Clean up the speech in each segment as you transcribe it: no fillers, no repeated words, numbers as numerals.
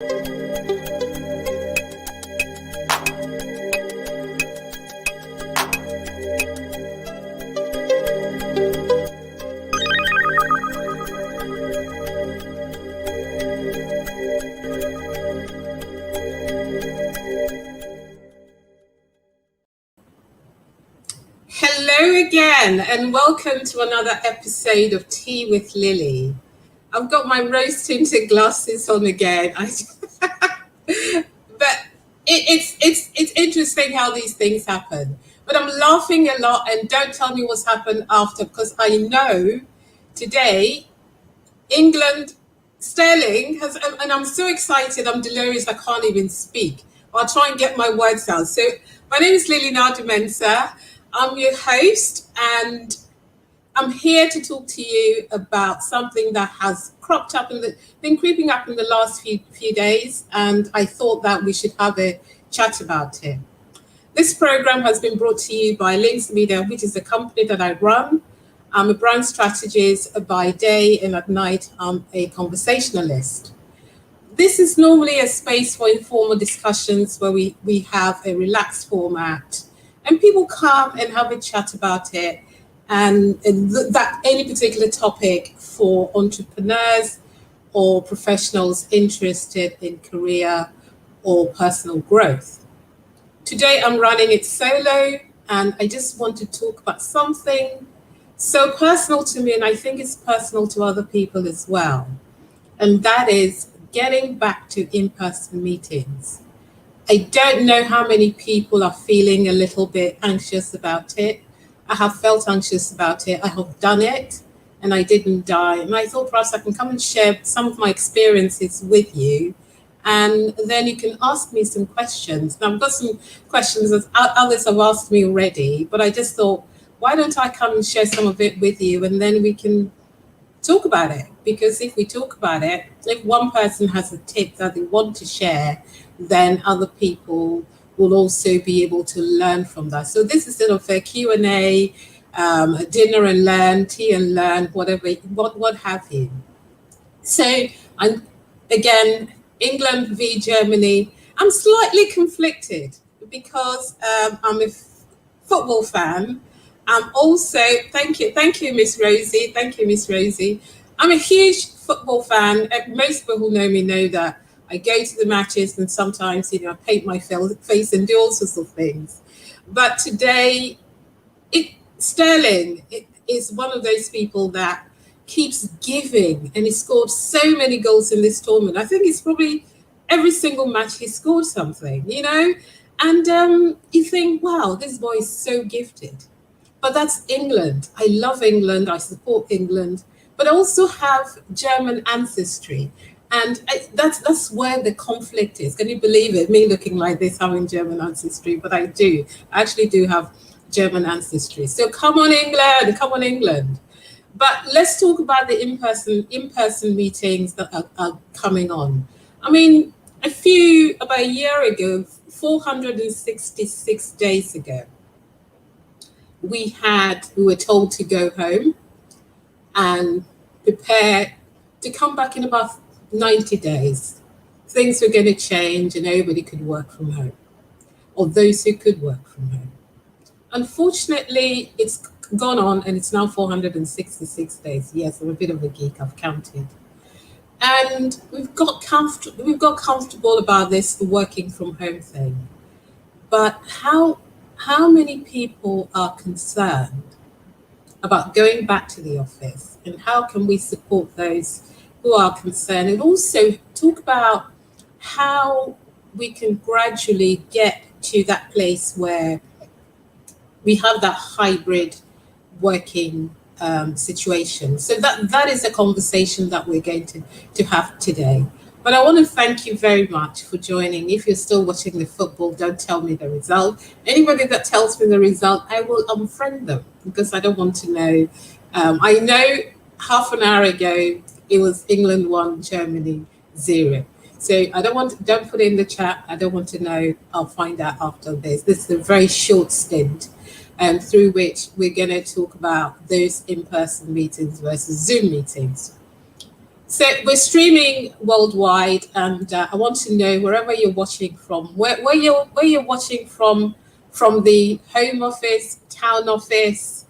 Hello again, and welcome to another episode of Tea with Lily. I've got my rose tinted glasses on again. But it's interesting how these things happen. But I'm laughing a lot, and don't tell me what's happened after, because I know today England sterling has, and I'm so excited. I'm delirious. I can't even speak. I'll try and get my words out. So my name is Lily Mensa. I'm your host, and I'm here to talk to you about something that has cropped up been creeping up in the last few days, and I thought that we should have a chat about it. This program has been brought to you by Links Media, which is a company that I run. I'm a brand strategist by day, and at night I'm a conversationalist. This is normally a space for informal discussions where we have a relaxed format and people come and have a chat about it, and that any particular topic for entrepreneurs or professionals interested in career or personal growth. Today I'm running it solo, and I just want to talk about something so personal to me, and I think it's personal to other people as well. And that is getting back to in-person meetings. I don't know how many people are feeling a little bit anxious about it. I have felt anxious about it. I have done it, and I didn't die. And I thought perhaps I can come and share some of my experiences with you, and then you can ask me some questions. Now, I've got some questions that others have asked me already, but I just thought, why don't I come and share some of it with you, and then we can talk about it? Because if we talk about it, if one person has a tip that they want to share, then other people will also be able to learn from that. So this is sort of a Q&A, a dinner and learn, tea and learn, whatever, what have you. So I'm, again, England v Germany. I'm slightly conflicted because I'm a football fan. I'm also, thank you, Miss Rosie. Thank you, Miss Rosie. I'm a huge football fan. Most people who know me know that I go to the matches, and sometimes, I paint my face and do all sorts of things. But today, Sterling is one of those people that keeps giving, and he scored so many goals in this tournament. I think it's probably every single match he scored something, And you think, wow, this boy is so gifted. But that's England. I love England. I support England, but I also have German ancestry. And that's where the conflict is. Can you believe it? Me looking like this, having German ancestry, but I do. I actually do have German ancestry. So come on, England. But let's talk about the in-person meetings that are coming on. I mean, about a year ago, 466 days ago, we were told to go home and prepare to come back in about 90 days. Things were going to change and everybody could work from home, or those who could work from home. Unfortunately, it's gone on, and it's now 466 days. Yes, I'm a bit of a geek, I've counted. And we've got comfortable about this working from home thing. But how many people are concerned about going back to the office, and how can we support those who are concerned, and also talk about how we can gradually get to that place where we have that hybrid working situation. So that is a conversation that we're going to have today. But I want to thank you very much for joining. If you're still watching the football, don't tell me the result. Anybody that tells me the result, I will unfriend them, because I don't want to know. I know half an hour ago it was England 1, Germany 0. So don't put it in the chat. I don't want to know. I'll find out after this. This is a very short stint through which we're going to talk about those in-person meetings versus Zoom meetings. So we're streaming worldwide, and I want to know wherever you're watching from, where you're watching from the home office, town office,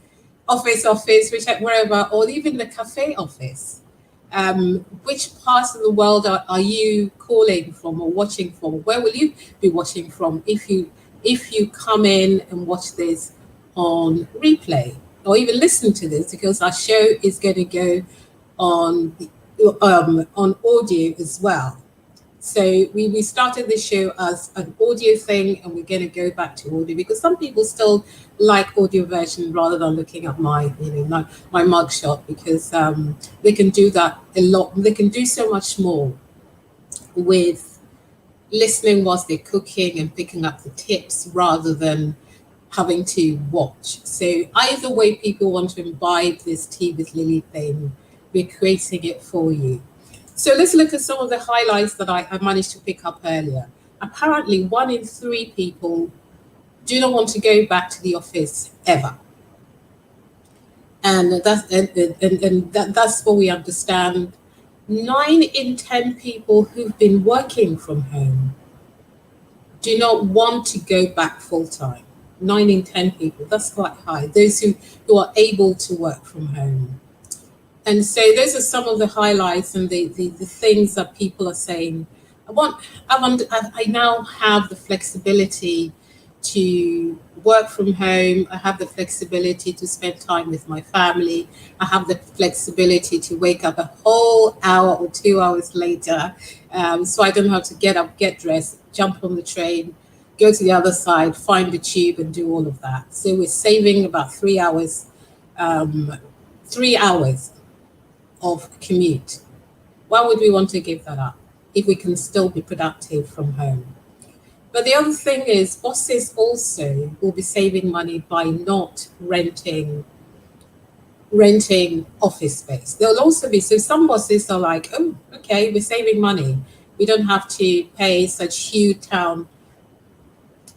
office, which wherever, or even the cafe office. Which parts of the world are you calling from or watching from? Where will you be watching from if you come in and watch this on replay or even listen to this, because our show is going to go on on audio as well. So we started the show as an audio thing, and we're going to go back to audio because some people still like audio version rather than looking at my mugshot, because they can do that a lot. They can do so much more with listening whilst they're cooking and picking up the tips rather than having to watch. So either way people want to imbibe this tea with Lily thing, we're creating it for you. So let's look at some of the highlights that I managed to pick up earlier. Apparently, 1 in 3 people do not want to go back to the office ever. And that's what we understand. 9 in 10 people who've been working from home do not want to go back full time. 9 in 10 people, that's quite high. Those who are able to work from home. And so those are some of the highlights and the things that people are saying. I now have the flexibility to work from home. I have the flexibility to spend time with my family. I have the flexibility to wake up a whole hour or 2 hours later. So I don't have to get up, get dressed, jump on the train, go to the other side, find the tube and do all of that. So we're saving about 3 hours, 3 hours of commute. Why would we want to give that up if we can still be productive from home? But the other thing is, bosses also will be saving money by not renting office space. There'll also be, so some bosses are like, oh, okay, we're saving money. We don't have to pay such huge town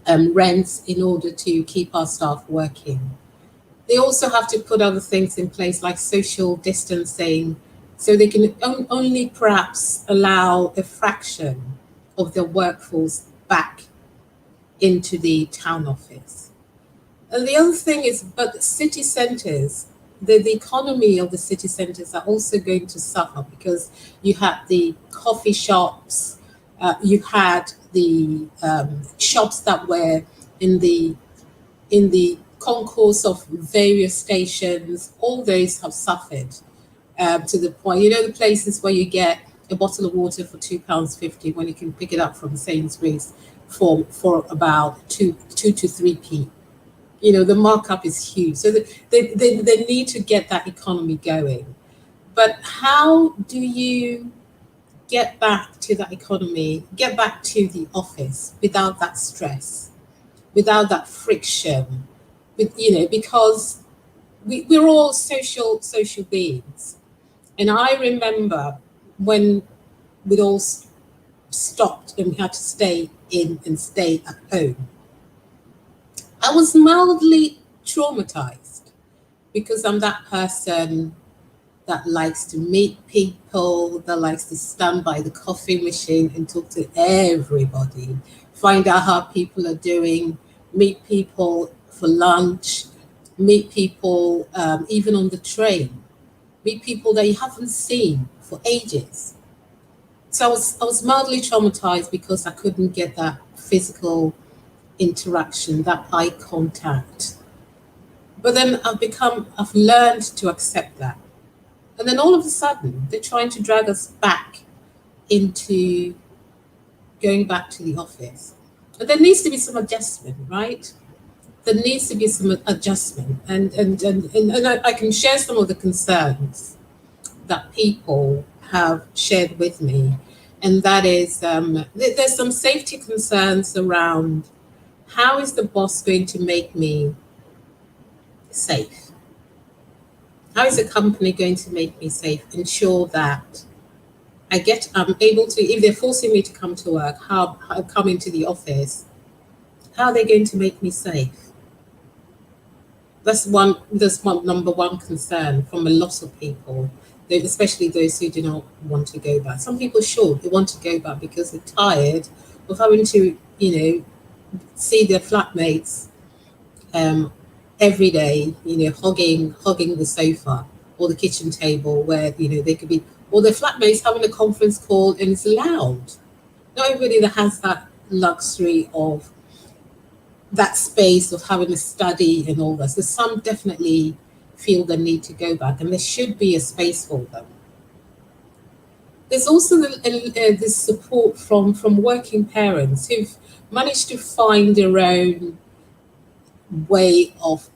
rents in order to keep our staff working. They also have to put other things in place like social distancing, so they can only perhaps allow a fraction of their workforce back into the town office. And the other thing is, but city centres, the economy of the city centres are also going to suffer, because you had the coffee shops, you had the shops that were in the concourse of various stations. All those have suffered to the point, the places where you get a bottle of water for £2.50 when you can pick it up from Sainsbury's for about 2 to 3p. The markup is huge. So they need to get that economy going. But how do you get back to that economy, get back to the office without that stress, without that friction? Because we're all social beings. And I remember when we'd all stopped and we had to stay in and stay at home, I was mildly traumatized, because I'm that person that likes to meet people, that likes to stand by the coffee machine and talk to everybody, find out how people are doing, meet people for lunch, meet people even on the train, meet people that you haven't seen for ages. So I was mildly traumatized because I couldn't get that physical interaction, that eye contact. But then I've learned to accept that. And then all of a sudden, they're trying to drag us back into going back to the office. But there needs to be some adjustment, right? There needs to be some adjustment. And I can share some of the concerns that people have shared with me. And that is, there's some safety concerns around, how is the boss going to make me safe? How is the company going to make me safe? Ensure that I'm able to, if they're forcing me to come to work, how come into the office, how are they going to make me safe? That's one number one concern from a lot of people. especially those who do not want to go back. Some people, sure, they want to go back because they're tired of having to, see their flatmates um, every day, hugging the sofa or the kitchen table where, they could be, or their flatmates having a conference call and it's loud. Not everybody that has that luxury of that space of having a study and all that. So some definitely feel the need to go back, and there should be a space for them. There's also this support from working parents who've managed to find their own way of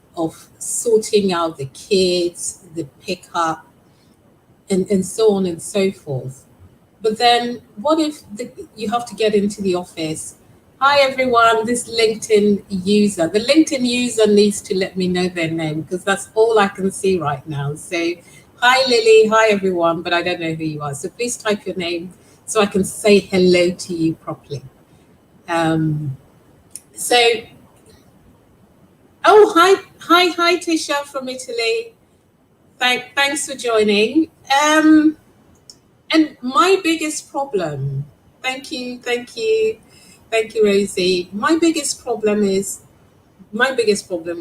sorting out the kids, the pickup, and so on and so forth. But then, what if you have to get into the office? Hi, everyone, this LinkedIn user. The LinkedIn user needs to let me know their name because that's all I can see right now. So, hi, Lily. Hi, everyone, but I don't know who you are. So, please type your name so I can say hello to you properly. Um, so, oh, hi, Tisha from Italy. Thanks for joining. And my biggest problem, thank you, Rosie. My biggest problem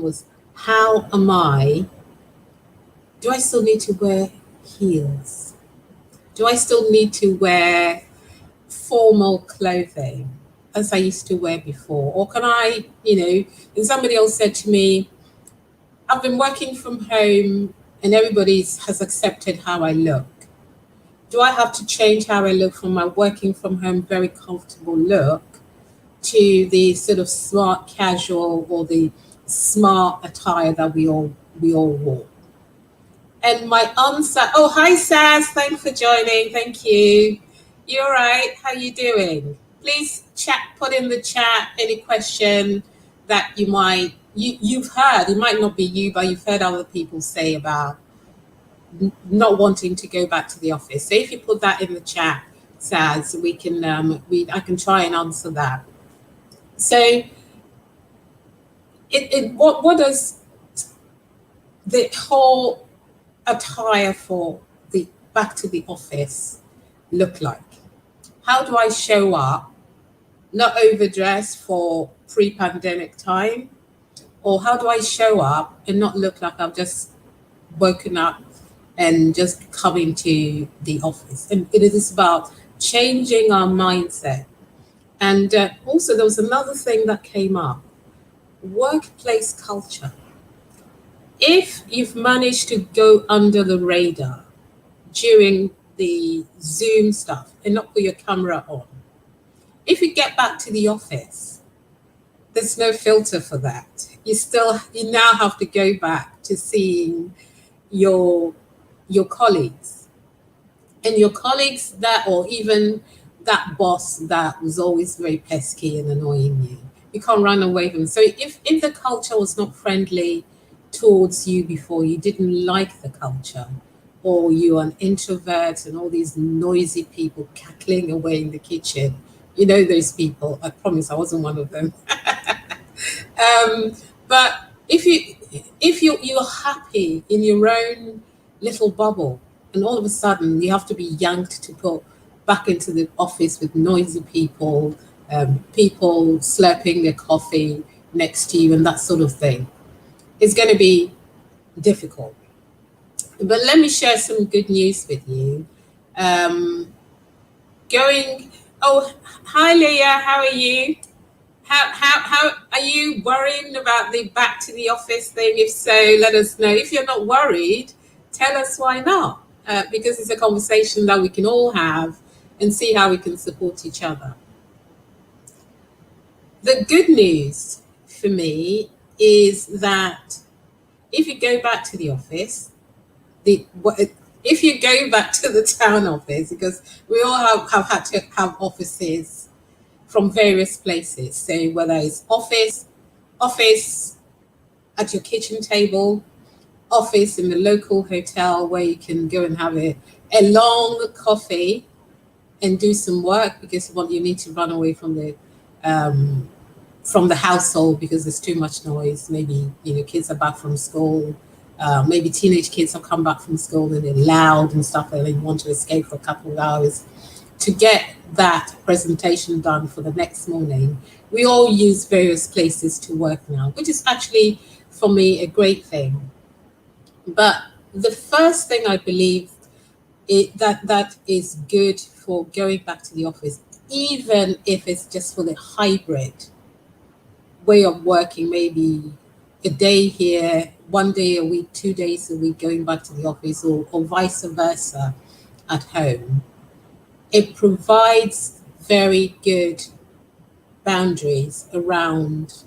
was, how am I? Do I still need to wear heels? Do I still need to wear formal clothing as I used to wear before? Or can I, and somebody else said to me, I've been working from home and everybody has accepted how I look. Do I have to change how I look from my working from home, very comfortable look to the sort of smart casual or the smart attire that we all wore? And my answer, oh, hi, Saz. Thanks for joining. Thank you. You all right? How you doing? Please put in the chat any question that you've heard. It might not be you, but you've heard other people say about not wanting to go back to the office. So if you put that in the chat, Saz, I can try and answer that. So what does the whole attire for the back to the office look like? How do I show up, not overdressed for pre-pandemic time? Or how do I show up and not look like I've just woken up and just coming to the office? And it is about changing our mindset. And also there was another thing that came up, workplace culture. If you've managed to go under the radar during the Zoom stuff and not put your camera on, if you get back to the office, there's no filter for that. You now have to go back to seeing your colleagues, and your colleagues that, or even that boss that was always very pesky and annoying you. You can't run away from them. So if the culture was not friendly towards you before, you didn't like the culture, or you're an introvert and all these noisy people cackling away in the kitchen, those people. I promise I wasn't one of them. But if you're happy in your own little bubble, and all of a sudden you have to be yanked to go back into the office with noisy people, people slurping their coffee next to you and that sort of thing, it's going to be difficult. But let me share some good news with you. Hi Leah, how are you? How are you worrying about the back to the office thing? If so, let us know. If you're not worried, tell us why not. Because it's a conversation that we can all have and see how we can support each other. The good news for me is that if you go back to the office, if you go back to the town office, because we all have had to have offices from various places. So whether it's office at your kitchen table, office in the local hotel where you can go and have a long coffee and do some work because you need to run away from the household because there's too much noise. Maybe kids are back from school Maybe teenage kids have come back from school and they're loud and stuff, and they want to escape for a couple of hours to get that presentation done for the next morning. We all use various places to work now, which is actually, for me, a great thing. But the first thing I believe that is good for going back to the office, even if it's just for the hybrid way of working, maybe a day here, 1 day a week, 2 days a week, going back to the office, or vice versa at home, it provides very good boundaries around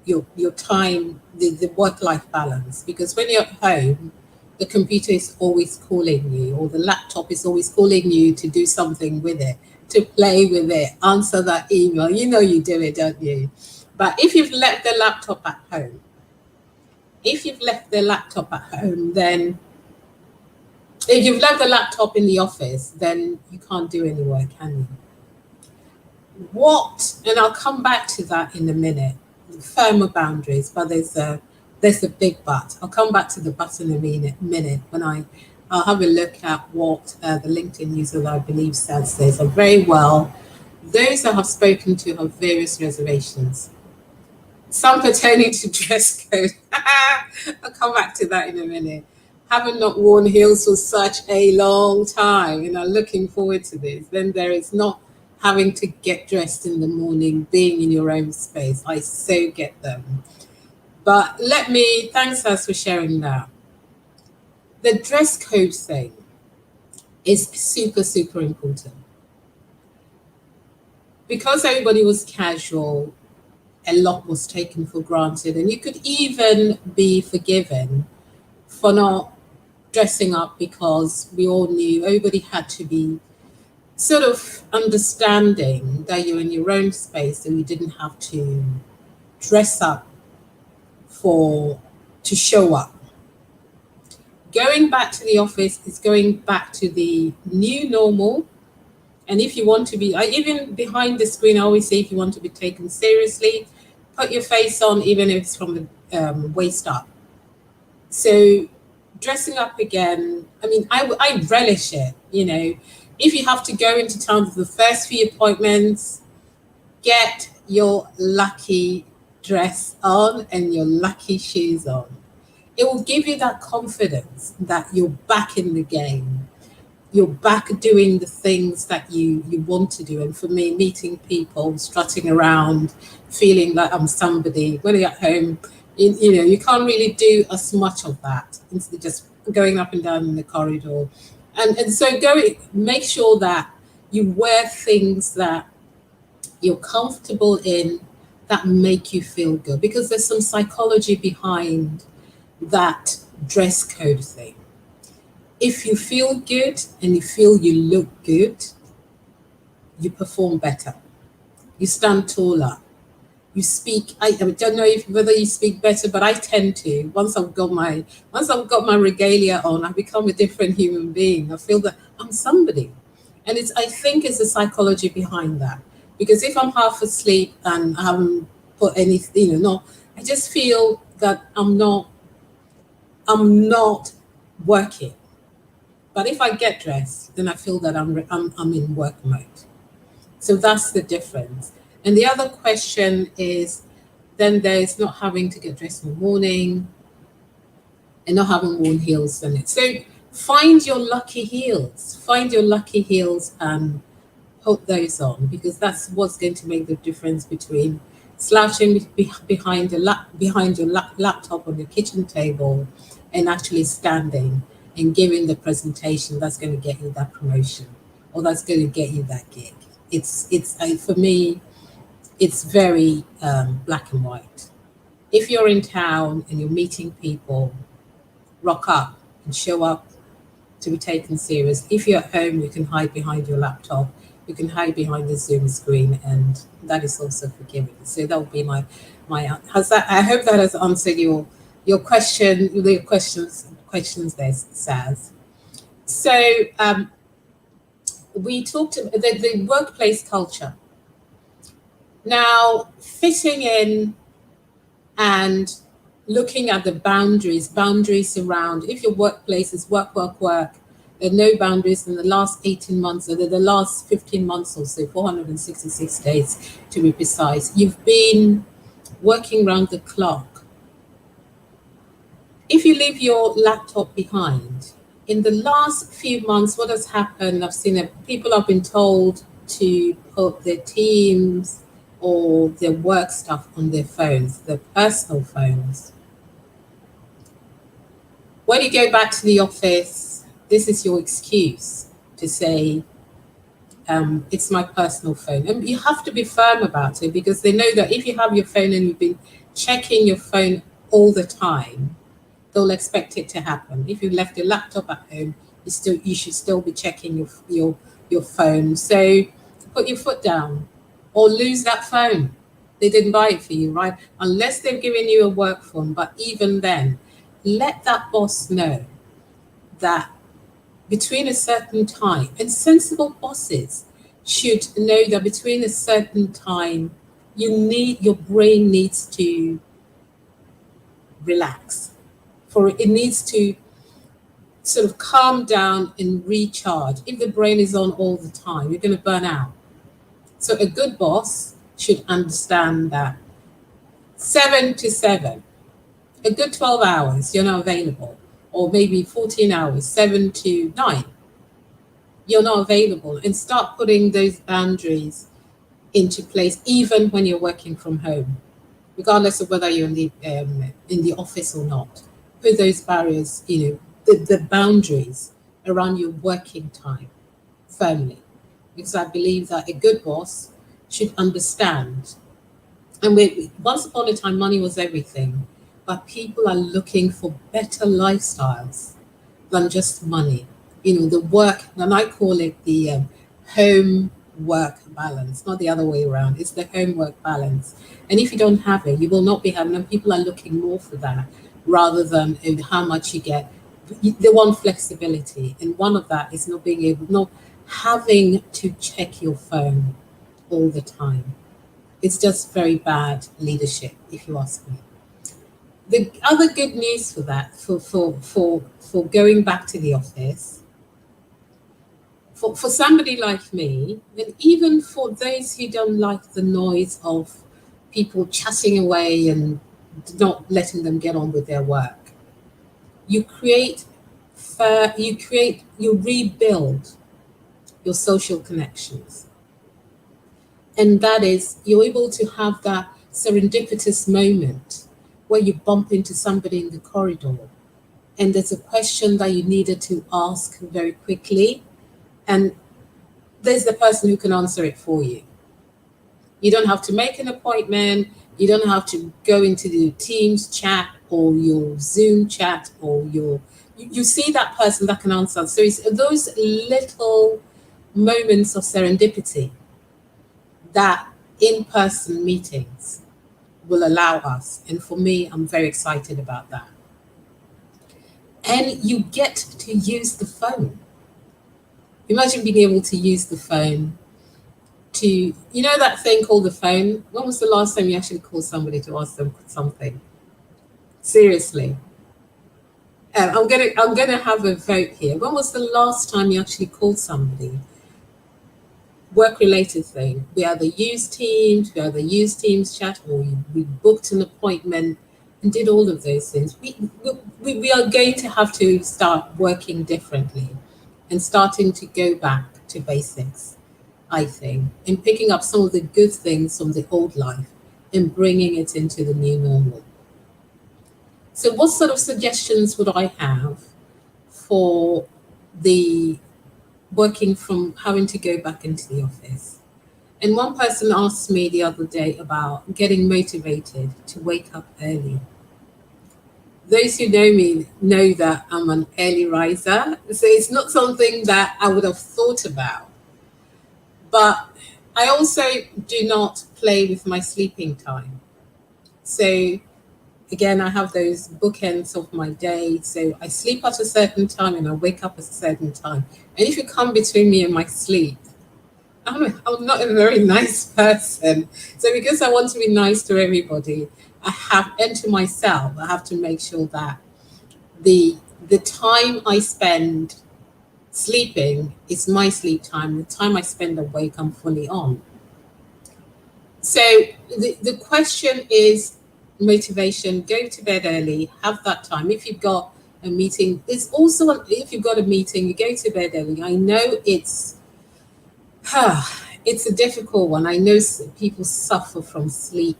your time, the work life balance. Because when you're at home, the computer is always calling you, or the laptop is always calling you to do something with it, to play with it, answer that email. You know you do it, don't you? But if you've left the laptop at home, then if you've left the laptop in the office, then you can't do any work, can you? And I'll come back to that in a minute, firmer boundaries, but there's a big but. I'll come back to the but in a minute when I'll have a look at what the LinkedIn user that I believe says. So very well, those I have spoken to have various reservations, some pertaining to dress code. I'll come back to that in a minute. Haven't not worn heels for such a long time, and I'm looking forward to this. Then there is not having to get dressed in the morning, being in your own space. I so get them. But thanks us for sharing that. The dress code thing is super, super important. Because everybody was casual, a lot was taken for granted, and you could even be forgiven for not dressing up, because we all knew everybody had to be sort of understanding that you're in your own space and you didn't have to dress up for to show up. Going back to the office is going back to the new normal. And if you want to be, even behind the screen, I always say, if you want to be taken seriously, put your face on, even if it's from the waist up. So dressing up again, I mean, I relish it. If you have to go into town for the first few appointments, get your lucky dress on and your lucky shoes on. It will give you that confidence that you're back in the game. You're back doing the things that you want to do. And for me, meeting people, strutting around, feeling like I'm somebody. When you're at home, you can't really do as much of that instead of just going up and down in the corridor. And so make sure that you wear things that you're comfortable in, that make you feel good, because there's some psychology behind that dress code thing. If you feel good and you feel you look good, you perform better. You stand taller. You speak. I don't know whether you speak better, but I tend to. Once I've got my regalia on, I become a different human being. I feel that I'm somebody, and I think it's the psychology behind that. Because if I'm half asleep and I haven't put anything, no, I just feel that I'm not working. But if I get dressed, then I feel that I'm in work mode. So that's the difference. And the other question is, then there's not having to get dressed in the morning and not having worn heels in it. So find your lucky heels. Find your lucky heels and put those on, because that's what's going to make the difference between slouching behind your laptop on your kitchen table and actually standing and giving the presentation that's going to get you that promotion, or that's going to get you that gig. For me, it's very black and white. If you're in town and you're meeting people, rock up and show up to be taken serious. If you're at home, you can hide behind your laptop, you can hide behind the Zoom screen, and that is also forgiven. So that would be my has that I hope that has answered your questions there, Saz. So we talked about the workplace culture. Now, fitting in and looking at the boundaries around, if your workplace is work, work, work, there are no boundaries in the last 18 months or the last 15 months or so, 466 days to be precise, you've been working round the clock. If you leave your laptop behind, in the last few months, what has happened, I've seen that people have been told to put their teams or their work stuff on their phones, their personal phones. When you go back to the office, this is your excuse to say, it's my personal phone. And you have to be firm about it because they know that if you have your phone and you've been checking your phone all the time, they'll expect it to happen. If you left your laptop at home, you should still be checking your phone. So put your foot down or lose that phone. They didn't buy it for you, right? Unless they've given you a work phone. But even then, let that boss know that between a certain time, and sensible bosses should know that between a certain time, your brain needs to relax. For it needs to sort of calm down and recharge. If the brain is on all the time, you're going to burn out. So a good boss should understand that 7 to 7, a good 12 hours, you're not available, or maybe 14 hours, 7 to 9, you're not available, and start putting those boundaries into place, even when you're working from home, regardless of whether you're in the office or not. Put those barriers, the boundaries around your working time firmly, because I believe that a good boss should understand. And once upon a time, money was everything, but people are looking for better lifestyles than just money. The work, and I call it the home work balance, not the other way around. It's the home work balance. And if you don't have it, you will not be having, and people are looking more for that rather than how much you get. They want flexibility. And one of that is not having to check your phone all the time. It's just very bad leadership, if you ask me. The other good news for that, for going back to the office, for somebody like me, and even for those who don't like the noise of people chatting away and not letting them get on with their work, you rebuild your social connections. And that is, you're able to have that serendipitous moment where you bump into somebody in the corridor and there's a question that you needed to ask very quickly, and there's the person who can answer it for you. You don't have to make an appointment. You don't have to go into the Teams chat or your Zoom chat or you see that person that can answer. So it's those little moments of serendipity that in-person meetings will allow us. And for me, I'm very excited about that. And you get to use the phone. Imagine being able to use the phone to, that thing called the phone? When was the last time you actually called somebody to ask them something? Seriously. I'm gonna have a vote here. When was the last time you actually called somebody? Work-related thing. We either used Teams chat, or we booked an appointment and did all of those things. We are going to have to start working differently and starting to go back to basics, I think, and picking up some of the good things from the old life and bringing it into the new normal. So what sort of suggestions would I have for the working from having to go back into the office? And one person asked me the other day about getting motivated to wake up early. Those who know me know that I'm an early riser, so it's not something that I would have thought about. But I also do not play with my sleeping time. So again, I have those bookends of my day. So I sleep at a certain time and I wake up at a certain time. And if you come between me and my sleep, I'm not a very nice person. So because I want to be nice to everybody, I have, and to myself, I have to make sure that the the time I spend sleeping is my sleep time. The time I spend awake, I'm fully on. So the question is motivation. Go to bed early. Have that time. If you've got a meeting, it's also if you've got a meeting, you go to bed early. I know it's a difficult one. I know people suffer from sleep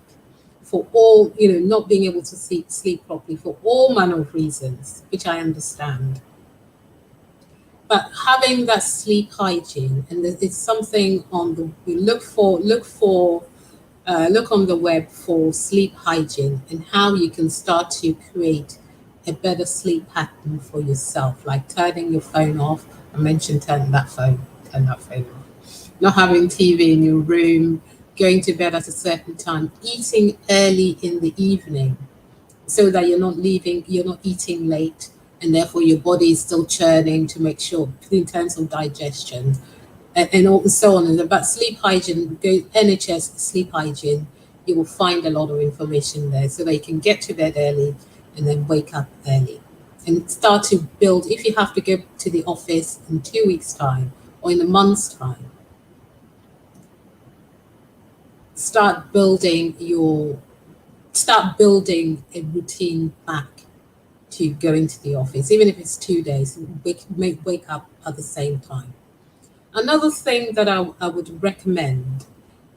for all, not being able to sleep properly for all manner of reasons, which I understand. But having that sleep hygiene, and it's something on the we look on the web for sleep hygiene and how you can start to create a better sleep pattern for yourself, like turning your phone off. I mentioned turn that phone off. Not having TV in your room, going to bed at a certain time, eating early in the evening so that you're not eating late, and therefore your body is still churning to make sure in terms of digestion and all, so on. And about sleep hygiene, go NHS sleep hygiene, you will find a lot of information there so that you can get to bed early and then wake up early and start to build. If you have to go to the office in 2 weeks' time or in a month's time, start building your start building a routine back to going to the office, even if it's 2 days. Wake up at the same time. Another thing that I would recommend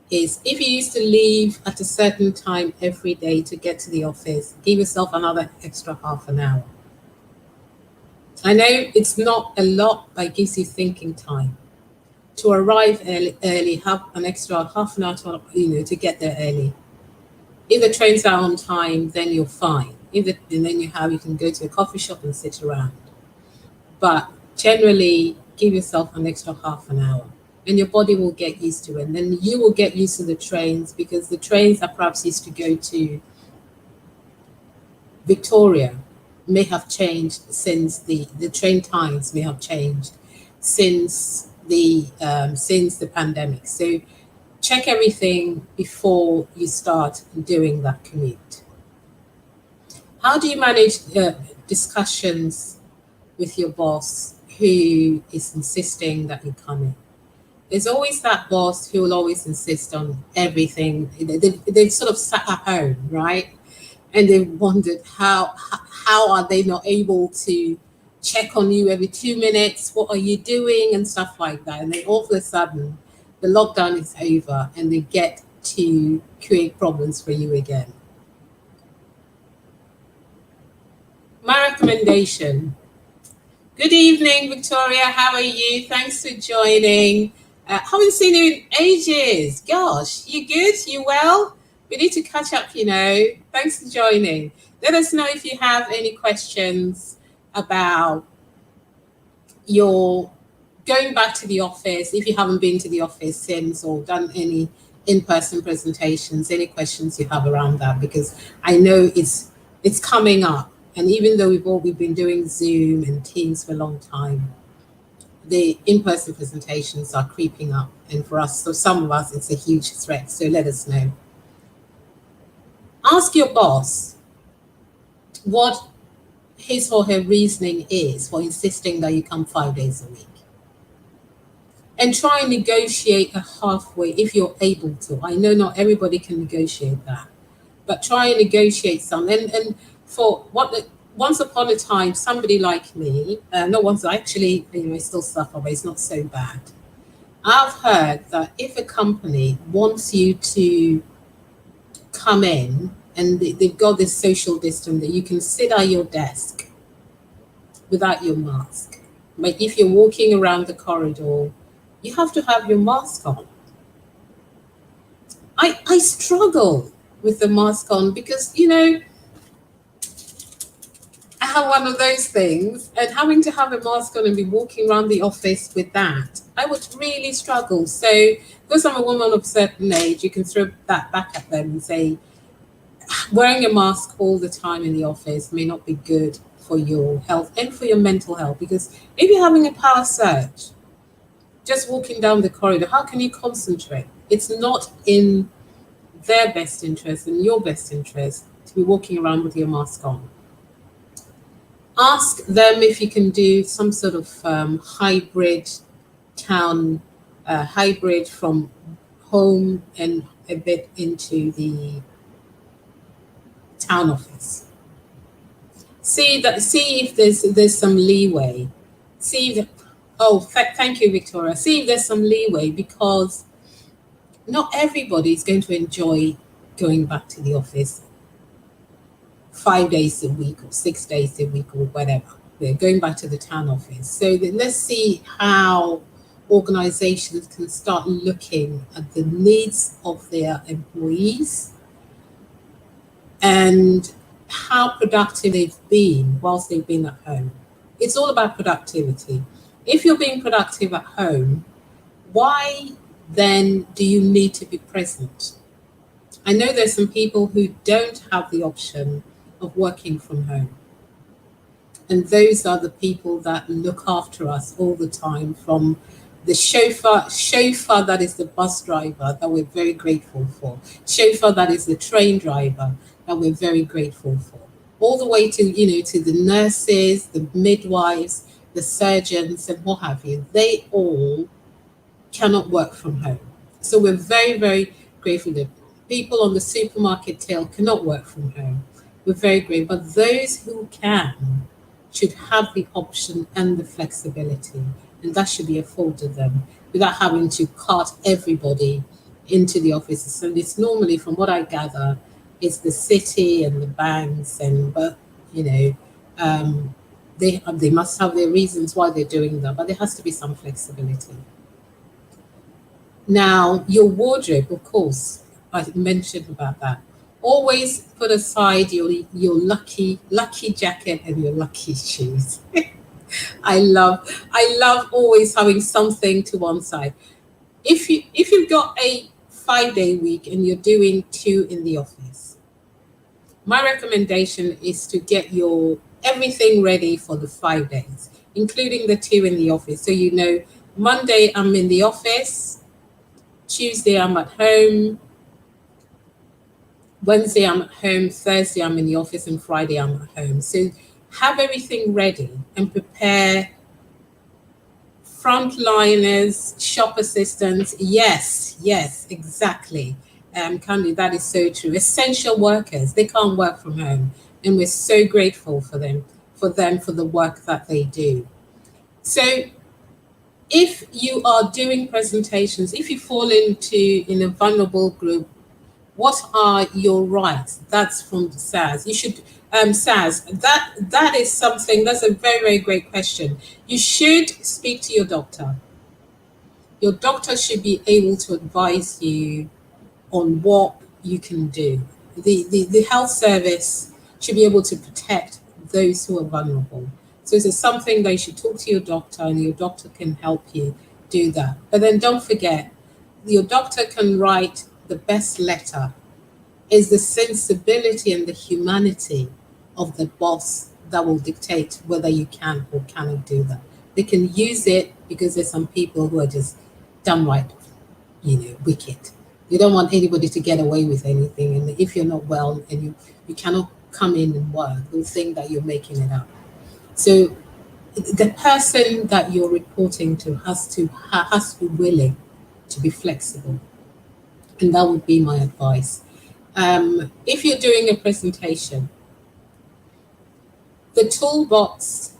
is if you used to leave at a certain time every day to get to the office, give yourself another extra half an hour. I know it's not a lot, but it gives you thinking time. To arrive early, have an extra half an hour to get there early. If the trains are on time, then you're fine. And then you can go to a coffee shop and sit around. But generally, give yourself an extra half an hour and your body will get used to it. And then you will get used to the trains because the trains that perhaps used to go to Victoria may have changed since the train times may have changed since the pandemic. So check everything before you start doing that commute. How do you manage discussions with your boss who is insisting that you come in? There's always that boss who will always insist on everything. They've sort of sat at home, right? And they've wondered how are they not able to check on you every 2 minutes? What are you doing and stuff like that? And then all of a sudden, the lockdown is over and they get to create problems for you again. My recommendation. Good evening, Victoria. How are you? Thanks for joining. Haven't seen you in ages. Gosh, you good? You well? We need to catch up. Thanks for joining. Let us know if you have any questions about your going back to the office, if you haven't been to the office since or done any in-person presentations, any questions you have around that, because I know it's coming up. And even though we've been doing Zoom and Teams for a long time, the in-person presentations are creeping up. And for us, so some of us, it's a huge threat. So let us know. Ask your boss what his or her reasoning is for insisting that you come 5 days a week. And try and negotiate a halfway if you're able to. I know not everybody can negotiate that, but try and negotiate some. And for once upon a time, somebody like me, not once, actually, I still suffer, but it's not so bad. I've heard that if a company wants you to come in and they've got this social distance that you can sit at your desk without your mask. But if you're walking around the corridor, you have to have your mask on. I struggle with the mask on because, I have one of those things, and having to have a mask on and be walking around the office with that, I would really struggle. So, because I'm a woman of a certain age, you can throw that back at them and say, wearing a mask all the time in the office may not be good for your health and for your mental health. Because if you're having a power surge, just walking down the corridor, how can you concentrate? It's not in their best interest and your best interest to be walking around with your mask on. Ask them if you can do some sort of hybrid town, hybrid from home and a bit into the town office. See if there's some leeway. See if thank you, Victoria. See if there's some leeway, because not everybody is going to enjoy going back to the office 5 days a week or 6 days a week or whatever. They're going back to the town office. So let's see how organizations can start looking at the needs of their employees and how productive they've been whilst they've been at home. It's all about productivity. If you're being productive at home, why then do you need to be present? I know there's some people who don't have the option of working from home. And those are the people that look after us all the time, from the chauffeur that is the bus driver that we're very grateful for, chauffeur that is the train driver that we're very grateful for, all the way to, to the nurses, the midwives, the surgeons, and what have you. They all cannot work from home. So we're very, very grateful that people on the supermarket tail cannot work from home. We're very grateful. But those who can should have the option and the flexibility, and that should be afforded them without having to cart everybody into the offices. And it's normally, from what I gather, it's the city and the banks, but they must have their reasons why they're doing that, but there has to be some flexibility. Now, your wardrobe, of course, I mentioned about that. Always put aside your lucky jacket and your lucky shoes. I love always having something to one side. If you've got a 5-day week and you're doing 2 in the office, my recommendation is to get your everything ready for the 5 days, including the 2 in the office. So Monday I'm in the office, Tuesday I'm at home, Wednesday I'm at home, Thursday I'm in the office, and Friday I'm at home. So have everything ready and prepare frontliners, shop assistants. Yes, exactly. Candy, that is so true. Essential workers, they can't work from home. And we're so grateful for them for the work that they do. So if you are doing presentations, if you fall in a vulnerable group, what are your rights? That's from SAS. You should, SAS, that is something, that's a very, very great question. You should speak to your doctor. Your doctor should be able to advise you on what you can do. The health service should be able to protect those who are vulnerable. So it's something that you should talk to your doctor, and your doctor can help you do that. But then don't forget, your doctor can write the best letter. Is the sensibility and the humanity of the boss that will dictate whether you can or cannot do that. They can use it because there's some people who are just downright, wicked. You don't want anybody to get away with anything. And if you're not well and you cannot come in and work, they'll think that you're making it up. So the person that you're reporting to has to be willing to be flexible. And that would be my advice. If you're doing a presentation, the toolbox,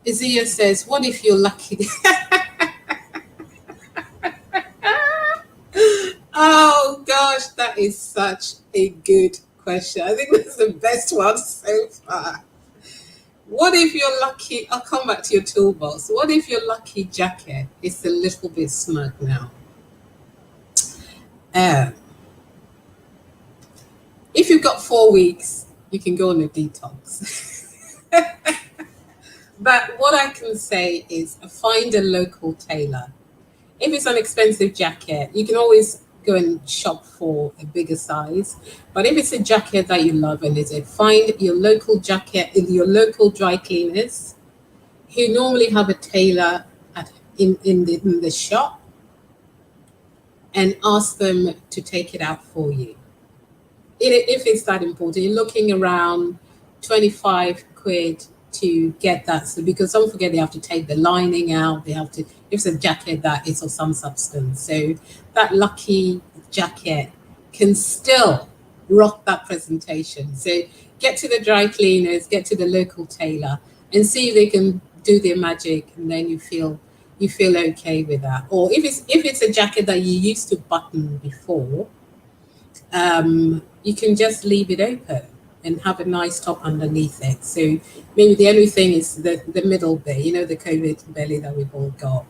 Izia says, what if you're lucky? Oh gosh, that is such a good question. I think that's the best one so far. What if you're lucky? I'll come back to your toolbox. What if your lucky jacket is a little bit snug now? If you've got 4 weeks, you can go on a detox. But what I can say is find a local tailor. If it's an expensive jacket, you can always go and shop for a bigger size. But if it's a jacket that you love, find your local jacket in your local dry cleaners who normally have a tailor in the shop and ask them to take it out for you. If it's that important, you're looking around 25 quid to get that. So because don't forget they have to take the lining out, they have to, if it's a jacket that is of some substance. So that lucky jacket can still rock that presentation. So get to the dry cleaners, get to the local tailor and see if they can do their magic, and then you feel okay with that. Or if it's a jacket that you used to button before, you can just leave it open and have a nice top underneath it. So maybe the only thing is the middle bit, the COVID belly that we've all got.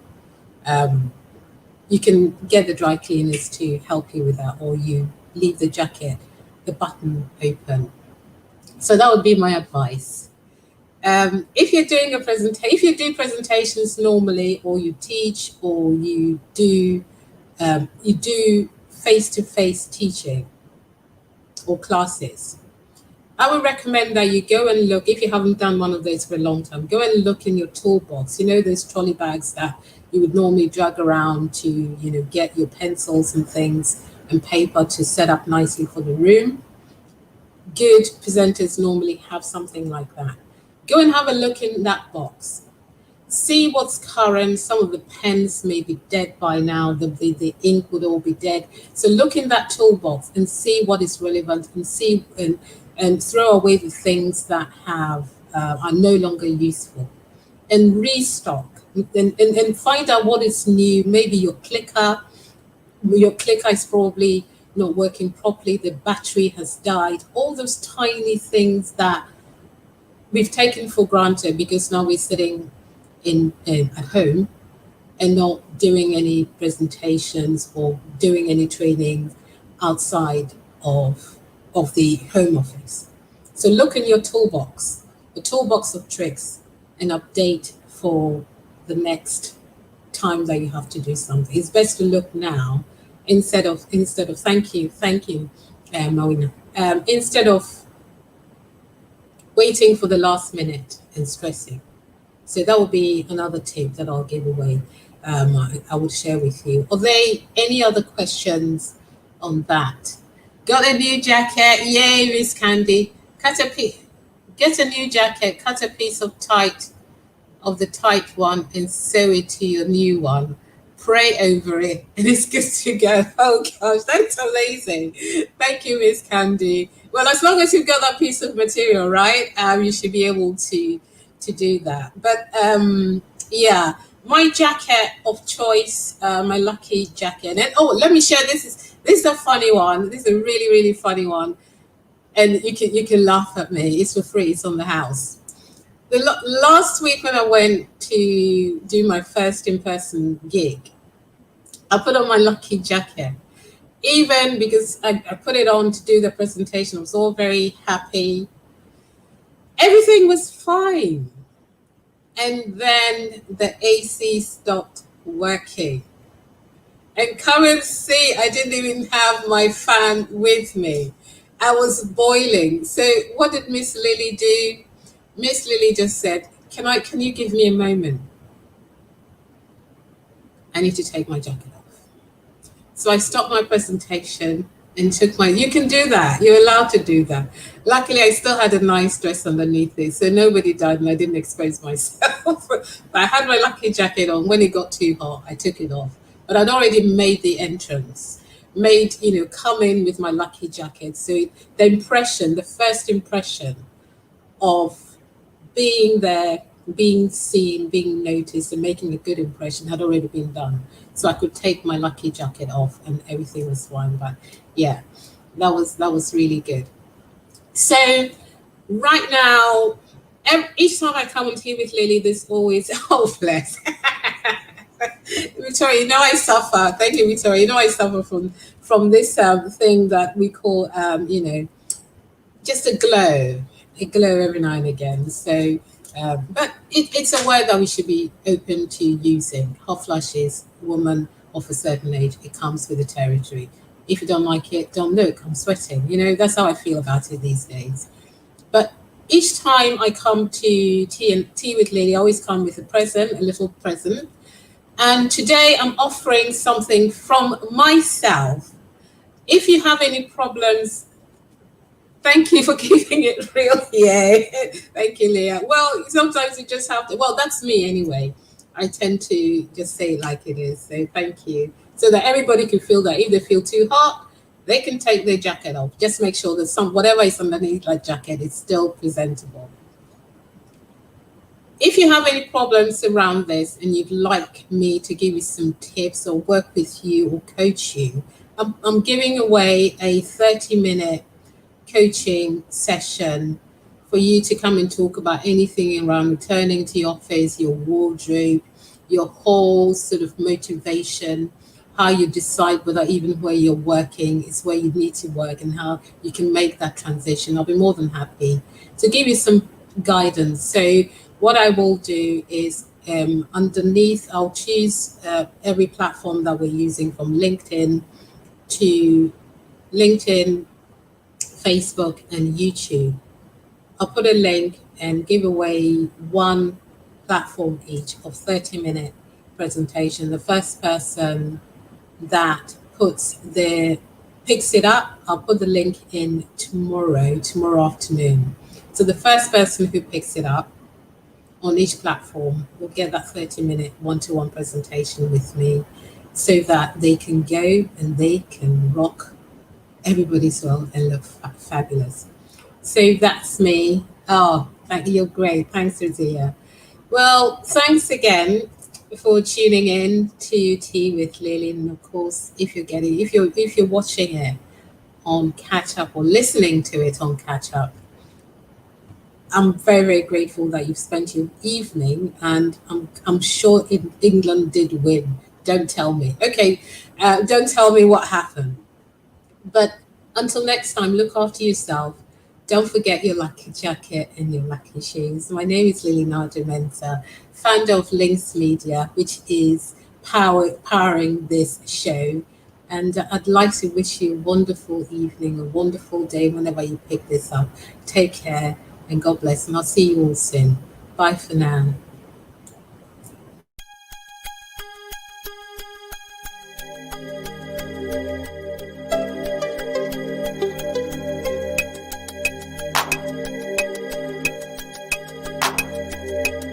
You can get the dry cleaners to help you with that, or you leave the jacket, the button open. So that would be my advice. If you're doing a presentation, if you do presentations normally, or you teach, or you do face-to-face teaching or classes, I would recommend that you go and look, if you haven't done one of those for a long time, go and look in your toolbox. Those trolley bags that you would normally drag around to, get your pencils and things and paper to set up nicely for the room. Good presenters normally have something like that. Go and have a look in that box. See what's current. Some of the pens may be dead by now. The ink would all be dead. So look in that toolbox and see what is relevant, and see and throw away the things that are no longer useful, and restock and find out what is new. Maybe your clicker is probably not working properly. The battery has died. All those tiny things that we've taken for granted because now we're sitting at home and not doing any presentations or doing any training outside of the home office. So look in your toolbox, the toolbox of tricks, and update for the next time that you have to do something. It's best to look now instead of thank you, Mawina. Instead of waiting for the last minute and stressing. So that would be another tip that I'll give away. I would share with you. Are there any other questions on that? Got a new jacket? Yay, Miss Candy. Get a new jacket, cut a piece of the tight one and sew it to your new one. Pray over it and it's good to go. Oh gosh, that's amazing. Thank you, Miss Candy. Well, as long as you've got that piece of material, right, you should be able to do that. But yeah, my jacket of choice, my lucky jacket. And let me share this is a funny one. This is a really, really funny one. And you can laugh at me. It's for free. It's on the house. Last week when I went to do my first in-person gig, I put on my lucky jacket. Even because I put it on to do the presentation, I was all very happy. Everything was fine. And then the AC stopped working. And come and see, I didn't even have my fan with me. I was boiling. So what did Miss Lily do? Miss Lily just said, can you give me a moment? I need to take my jacket off. So I stopped my presentation and you can do that. You're allowed to do that. Luckily, I still had a nice dress underneath it, so nobody died and I didn't expose myself. But I had my lucky jacket on. When it got too hot, I took it off. But I'd already made the entrance, come in with my lucky jacket. So the first impression of being there, being seen, being noticed, and making a good impression had already been done. So I could take my lucky jacket off and everything was fine. But yeah, that was really good. So right now, each time I come on tea with Lily, there's always, oh bless. Victoria, I suffer. Thank you, Victoria. I suffer from this thing that we call, just a glow every now and again. So, but it's a word that we should be open to using. Hot flushes, woman of a certain age, it comes with the territory. If you don't like it, don't look. I'm sweating. That's how I feel about it these days. But each time I come to tea with Lily, I always come with a little present. And today I'm offering something from myself. If you have any problems, thank you for keeping it real here. Thank you, Leah. Well, sometimes you just have to, well, that's me anyway. I tend to just say it like it is. So thank you. So that everybody can feel that if they feel too hot, they can take their jacket off. Just make sure that whatever is underneath that jacket is still presentable. If you have any problems around this and you'd like me to give you some tips or work with you or coach you, I'm giving away a 30-minute coaching session for you to come and talk about anything around returning to your office, your wardrobe, your whole sort of motivation, how you decide whether even where you're working is where you need to work and how you can make that transition. I'll be more than happy to give you some guidance. So what I will do is underneath, I'll choose every platform that we're using from to LinkedIn, Facebook, and YouTube. I'll put a link and give away one platform each of 30-minute presentation. The first person that picks it up, I'll put the link in tomorrow afternoon. So the first person who picks it up on each platform will get that 30-minute one-to-one presentation with me so that they can go and they can rock everybody's world and look fabulous. So that's me. Oh, thank you. You're great. Thanks, Razia. Well, thanks again for tuning in to Tea with Lily. And of course, if you're watching it on catch up or listening to it on catch up, I'm very, very grateful that you've spent your evening, and I'm sure England did win. Don't tell me. Okay, don't tell me what happened. But until next time, look after yourself. Don't forget your lucky jacket and your lucky shoes. My name is Lily Nardimenta, founder of Links Media, which is powering this show. And I'd like to wish you a wonderful evening, a wonderful day whenever you pick this up. Take care and God bless. And I'll see you all soon. Bye for now.